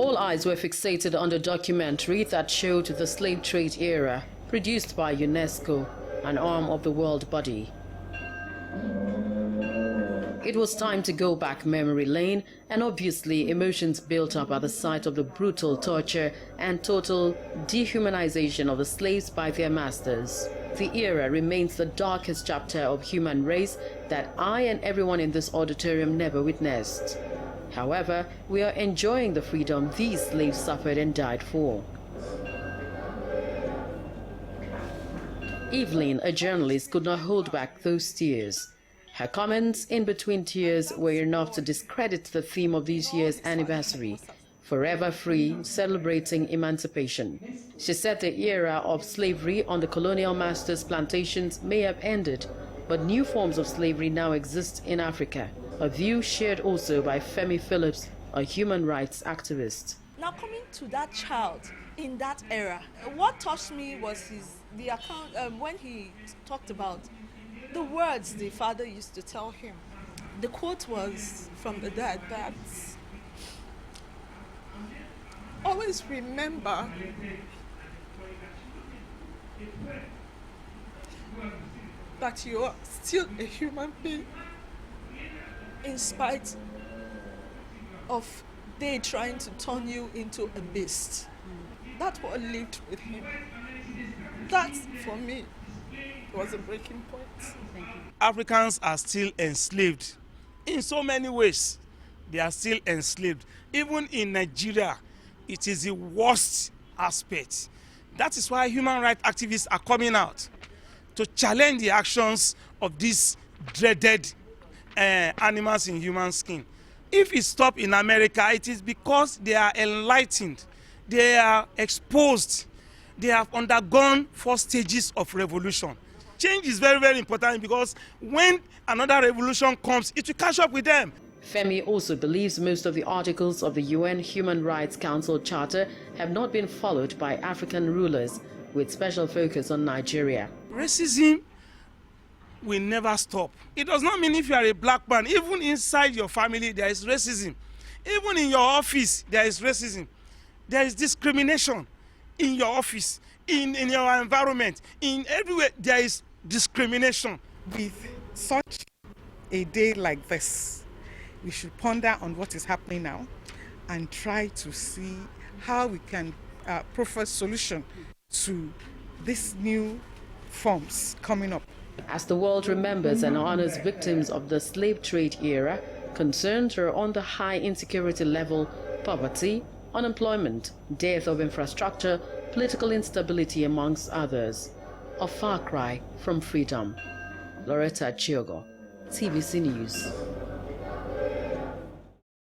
All eyes were fixated on the documentary that showed the slave trade era, produced by UNESCO, an arm of the world body. It was time to go back memory lane, and obviously emotions built up at the sight of the brutal torture and total dehumanization of the slaves by their masters. The era remains the darkest chapter of human race that I and everyone in this auditorium never witnessed. However, we are enjoying the freedom these slaves suffered and died for. Evelyn, a journalist, could not hold back those tears. Her comments in between tears were enough to discredit the theme of this year's anniversary, Forever Free, celebrating emancipation. She said the era of slavery on the colonial masters' plantations may have ended, but new forms of slavery now exist in Africa, a view shared also by Femi Phillips, a human rights activist. Now, coming to that child in that era, what touched me was the account when he talked about the words the father used to tell him. The quote was from the dad that always remember that you are still a human being in spite of they trying to turn you into a beast. That's what lived with him. That, for me, was a breaking point. Africans are still enslaved. In so many ways, they are still enslaved. Even in Nigeria, it is the worst aspect. That is why human rights activists are coming out to challenge the actions of these dreaded animals in human skin. If it stops in America, it is because they are enlightened, they are exposed, they have undergone 4 stages of revolution. Change is very, very important because when another revolution comes, it will catch up with them. Femi also believes most of the articles of the UN Human Rights Council Charter have not been followed by African rulers, with special focus on Nigeria. Racism will never stop. It does not mean if you are a black man, even inside your family there is racism. Even in your office there is racism. There is discrimination in your office, in your environment, in everywhere there is discrimination. With such a day like this, we should ponder on what is happening now and try to see how we can proffer solution to these new forms coming up. As the world remembers and honors victims of the slave trade era, concerns are on the high insecurity level, poverty, unemployment, death of infrastructure, political instability, amongst others. A far cry from freedom. Loretta Chiogo, TVC News.